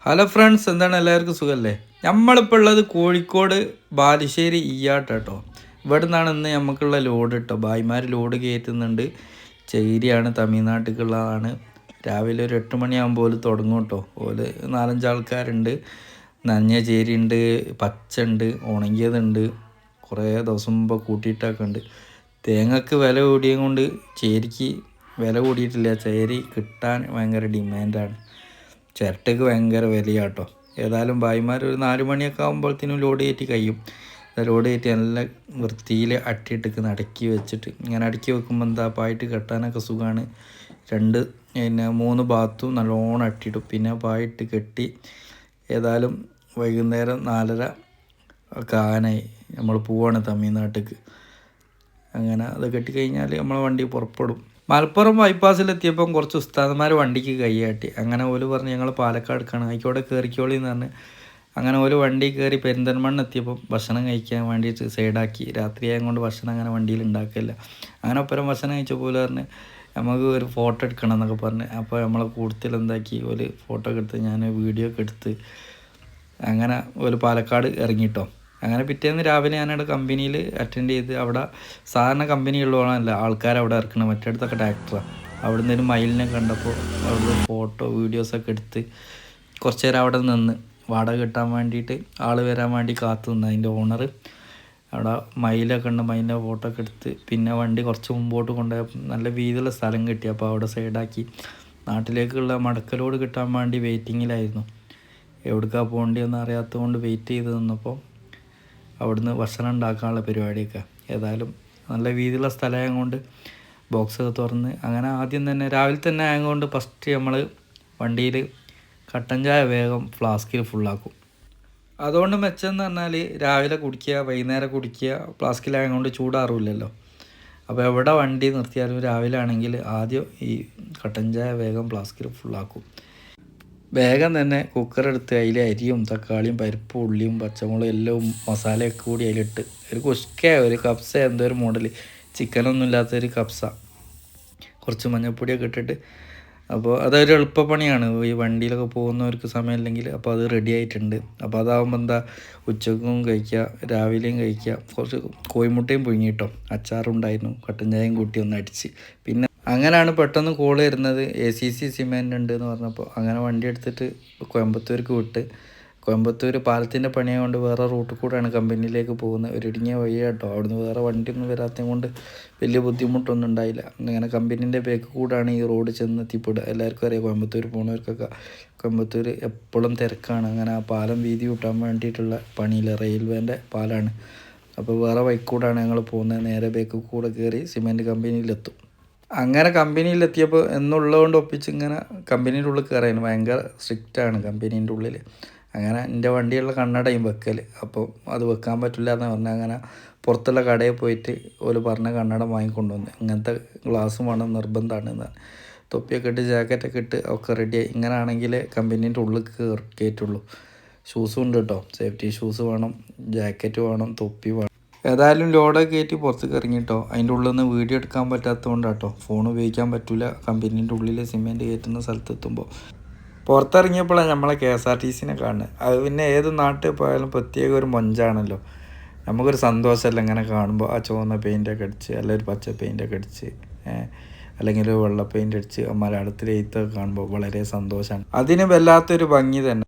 Hello friends, എന്താണ് എല്ലാവർക്കും സുഖമല്ലേ? നമ്മളിപ്പോൾ ഉള്ളത് കോഴിക്കോട് ബാലുശ്ശേരി കേട്ടോ. ഇവിടെ നിന്നാണ് ഇന്ന് നമുക്കുള്ള ലോഡ് കേട്ടോ. ഭായിമാർ ലോഡ് കയറ്റുന്നുണ്ട്. ചേരിയാണ്, തമിഴ്നാട്ടിലേക്കുള്ളതാണ്. രാവിലെ ഒരു 8 മണിയാകുമ്പോൾ തുടങ്ങും കേട്ടോ. ഓല് 4-5 ആൾക്കാരുണ്ട്. നനഞ്ഞ ചേരി ഉണ്ട്, പച്ച ഉണ്ട്, ഉണങ്ങിയതുണ്ട്, കുറേ ദിവസം മുമ്പ് കൂട്ടിയിട്ടൊക്കെ ഉണ്ട്. തേങ്ങക്ക് വില കൂടിയത് കൊണ്ട് ചേരിക്ക് വില കൂടിയിട്ടില്ല. ചേരി കിട്ടാൻ ഭയങ്കര ഡിമാൻഡാണ്. ചിരട്ടയ്ക്ക് ഭയങ്കര വിലയാട്ടോ. ഏതായാലും ഭായിമാർ ഒരു 4 മണിയൊക്കെ ആകുമ്പോഴത്തേനും ലോഡ് കയറ്റി കഴിയും. ലോഡ് കയറ്റി നല്ല വൃത്തിയിൽ അട്ടിയിട്ടൊക്കെ അടക്കി വെച്ചിട്ട് ഇങ്ങനെ അടക്കി വെക്കുമ്പോൾ എന്താ പായിട്ട് കെട്ടാനൊക്കെ സുഖമാണ്. 3 ഭാഗത്തും നല്ലോണം അട്ടിയിട്ടു. പിന്നെ പായിട്ട് കെട്ടി ഏതായാലും വൈകുന്നേരം 4:30 ഒക്കെ ആനായി നമ്മൾ പോവാണ് തമിഴ്നാട്ടിലേക്ക്. അങ്ങനെ അത് കെട്ടിക്കഴിഞ്ഞാൽ നമ്മളെ വണ്ടി പുറപ്പെടും. മലപ്പുറം ബൈപ്പാസിലെത്തിയപ്പം കുറച്ച് ഉസ്താദന്മാർ വണ്ടിക്ക് കൈയാട്ടി. അങ്ങനെ ഓല് പറഞ്ഞ് ഞങ്ങൾ പാലക്കാടുക്കാണ്, ആയിക്കോടെ കയറിക്കോളി എന്ന് പറഞ്ഞ് അങ്ങനെ ഓല് വണ്ടി കയറി പെരിന്തൽമണ്ണ എത്തിയപ്പോൾ ഭക്ഷണം കഴിക്കാൻ വേണ്ടിയിട്ട് സൈഡാക്കി. രാത്രിയായത് കൊണ്ട് ഭക്ഷണം അങ്ങനെ വണ്ടിയിൽ ഉണ്ടാക്കില്ല. അങ്ങനെ ഒപ്പരം ഭക്ഷണം കഴിച്ച പോലെ പറഞ്ഞ് നമുക്ക് ഒരു ഫോട്ടോ എടുക്കണം എന്നൊക്കെ പറഞ്ഞ്. അപ്പോൾ നമ്മളെ കൂടുതൽ എന്താക്കി ഒരു ഫോട്ടോ ഒക്കെ എടുത്ത് ഞാൻ വീഡിയോ ഒക്കെ എടുത്ത് അങ്ങനെ ഒരു പാലക്കാട് ഇറങ്ങിയിട്ടോ. അങ്ങനെ പിറ്റേന്ന് രാവിലെ ഞാനവിടെ കമ്പനിയിൽ അറ്റൻഡ് ചെയ്ത്. അവിടെ സാധാരണ കമ്പനിയുള്ളവരല്ല ആൾക്കാർ അവിടെ ഇറക്കണം, മറ്റടുത്തൊക്കെ ട്രാക്ടറാണ്. അവിടെ നിന്ന് ഒരു മയിലിനെ കണ്ടപ്പോൾ അവിടെ ഫോട്ടോ വീഡിയോസൊക്കെ എടുത്ത് കുറച്ച് നേരം അവിടെ നിന്ന് വാടക കിട്ടാൻ വേണ്ടിയിട്ട് ആൾ വരാൻ വേണ്ടി കാത്തു നിന്ന്. അതിൻ്റെ ഓണർ അവിടെ മയിലൊക്കെ ഉണ്ട്, മയിലിൻ്റെ ഫോട്ടോ ഒക്കെ എടുത്ത് പിന്നെ വണ്ടി കുറച്ച് മുമ്പോട്ട് കൊണ്ടുപോയപ്പോൾ നല്ല വീതിയുള്ള സ്ഥലം കിട്ടി. അപ്പോൾ അവിടെ സൈഡാക്കി നാട്ടിലേക്കുള്ള മടക്കലോട് കിട്ടാൻ വേണ്ടി വെയിറ്റിങ്ങിലായിരുന്നു. എവിടേക്കാണ് പോകേണ്ടതെന്ന് അറിയാത്തത് കൊണ്ട് വെയിറ്റ് ചെയ്ത് നിന്നപ്പോൾ അവിടുന്ന് ഭക്ഷണം ഉണ്ടാക്കാനുള്ള പരിപാടിയൊക്കെ. ഏതായാലും നല്ല വീതിയുള്ള സ്ഥലമായത് കൊണ്ട് ബോക്സൊക്കെ തുറന്ന് അങ്ങനെ ആദ്യം തന്നെ രാവിലെ തന്നെ ആയതുകൊണ്ട് ഫസ്റ്റ് നമ്മൾ വണ്ടിയിൽ കട്ടൻ ചായ വേഗം ഫ്ലാസ്കിൽ ഫുള്ളാക്കും. അതുകൊണ്ട് മെച്ചമെന്ന് പറഞ്ഞാൽ രാവിലെ കുടിക്കുക, വൈകുന്നേരം കുടിക്കുക. ഫ്ലാസ്കിലായതുകൊണ്ട് ചൂടാറില്ലല്ലോ. അപ്പോൾ എവിടെ വണ്ടി നിർത്തിയാലും രാവിലെ ആണെങ്കിൽ ആദ്യം ഈ കട്ടൻ ചായ വേഗം ഫ്ലാസ്കിൽ ഫുള്ളാക്കും. വേഗം തന്നെ കുക്കറെടുത്ത് അതിൽ അരിയും തക്കാളിയും പരിപ്പും ഉള്ളിയും പച്ചമുളകും എല്ലാം മസാലയൊക്കെ കൂടി അതിലിട്ട് ഒരു ഒരു കപ്സ, എന്തോ ഒരു മോഡൽ ചിക്കനൊന്നും ഇല്ലാത്തൊരു കപ്സ, കുറച്ച് മഞ്ഞൾപ്പൊടിയൊക്കെ ഇട്ടിട്ട്. അപ്പോൾ അതൊരു എളുപ്പപ്പണിയാണ് ഈ വണ്ടിയിലൊക്കെ പോകുന്നവർക്ക് സമയമില്ലെങ്കിൽ. അപ്പോൾ അത് റെഡി ആയിട്ടുണ്ട്. അപ്പോൾ അതാകുമ്പോൾ എന്താ ഉച്ചക്കും കഴിക്കുക, രാവിലെയും കഴിക്കുക. കുറച്ച് കോഴിമുട്ടയും പുഴുങ്ങിയിട്ടോ, അച്ചാറുണ്ടായിരുന്നു, കട്ടൻ ചായയും കൂട്ടി ഒന്ന് അടിച്ച്. പിന്നെ അങ്ങനെയാണ് പെട്ടെന്ന് കോൾ വരുന്നത് ACC സിമെൻ്റ് ഉണ്ട് എന്ന് പറഞ്ഞപ്പോൾ അങ്ങനെ വണ്ടി എടുത്തിട്ട് കോയമ്പത്തൂർക്ക് വിട്ട്. കോയമ്പത്തൂർ പാലത്തിൻ്റെ പണിയായതുകൊണ്ട് വേറെ റൂട്ടിൽ കൂടെയാണ് കമ്പനിയിലേക്ക് പോകുന്നത്. ഒരു ഇടുങ്ങിയ വഴിയാട്ടോ. അവിടുന്ന് വേറെ വണ്ടിയൊന്നും വരാത്തത് കൊണ്ട് വലിയ ബുദ്ധിമുട്ടൊന്നും ഉണ്ടായില്ല. അങ്ങനെ കമ്പനീൻ്റെ ബാക്ക് കൂടാണ് ഈ റോഡ് ചെന്ന് എത്തിപ്പെടുക. എല്ലാവർക്കും അറിയാം, കോയമ്പത്തൂർ പോകുന്നവർക്കൊക്കെ കോയമ്പത്തൂർ എപ്പോഴും തിരക്കാണ്. അങ്ങനെ ആ പാലം വീതി കൂട്ടാൻ വേണ്ടിയിട്ടുള്ള പണിയില്ല, റെയിൽവേൻ്റെ പാലാണ്. അപ്പോൾ വേറെ വഴിക്കൂടാണ് ഞങ്ങൾ പോകുന്നത്. നേരെ ബാക്ക് കൂടെ കയറി സിമെൻറ്റ് കമ്പനിയിലെത്തും. അങ്ങനെ കമ്പനിയിലെത്തിയപ്പോൾ എന്നുള്ളതുകൊണ്ട് ഒപ്പിച്ച് ഇങ്ങനെ കമ്പനീൻ്റെ ഉള്ളിൽ കയറായിരുന്നു. ഭയങ്കര സ്ട്രിക്റ്റാണ് കമ്പനീൻ്റെ ഉള്ളിൽ. അങ്ങനെ എൻ്റെ വണ്ടിയുള്ള കണ്ണടയും വെക്കൽ. അപ്പോൾ അത് വെക്കാൻ പറ്റില്ല എന്ന് പറഞ്ഞാൽ അങ്ങനെ പുറത്തുള്ള കടയിൽ പോയിട്ട് ഒരു പറഞ്ഞ കണ്ണട വാങ്ങിക്കൊണ്ടുവന്ന്. ഇങ്ങനത്തെ ഗ്ലാസ്സും വേണം, നിർബന്ധമാണ് എന്നാണ്. തൊപ്പിയൊക്കെ ഇട്ട് ജാക്കറ്റൊക്കെ ഇട്ട് ഒക്കെ റെഡിയായി. ഇങ്ങനെ ആണെങ്കിൽ കമ്പനീൻ്റെ ഉള്ളിൽ കയറ്റുള്ളൂ. ഷൂസും ഉണ്ട് കേട്ടോ, സേഫ്റ്റി ഷൂസ് വേണം, ജാക്കറ്റ് വേണം, തൊപ്പി വേണം. ഏതായാലും ലോഡൊക്കെ കയറ്റി പുറത്തേക്ക് ഇറങ്ങിയിട്ടോ. അതിൻ്റെ ഉള്ളിൽ നിന്ന് വീഡിയോ എടുക്കാൻ പറ്റാത്തതുകൊണ്ട് കേട്ടോ, ഫോൺ ഉപയോഗിക്കാൻ പറ്റില്ല കമ്പനീൻ്റെ ഉള്ളിൽ സിമെൻറ്റ് കയറ്റുന്ന സ്ഥലത്തെത്തുമ്പോൾ. പുറത്തിറങ്ങിയപ്പോഴാണ് നമ്മളെ KSRTCനെ കാണുന്നത്. അത് പിന്നെ ഏത് നാട്ടിൽ പോയാലും പ്രത്യേക ഒരു മൊഞ്ചാണല്ലോ. നമുക്കൊരു സന്തോഷമല്ല ഇങ്ങനെ കാണുമ്പോൾ. ആ ചുവന്ന പെയിൻ്റൊക്കെ അടിച്ച് അല്ലെങ്കിൽ ഒരു പച്ച പെയിൻ്റൊക്കെ അടിച്ച് അല്ലെങ്കിൽ ഒരു വെള്ള പെയിൻ്റ് അടിച്ച് മലയാളത്തിലെ എഴുത്തൊക്കെ കാണുമ്പോൾ വളരെ സന്തോഷമാണ്. അതിന് വല്ലാത്തൊരു ഭംഗി തന്നെ.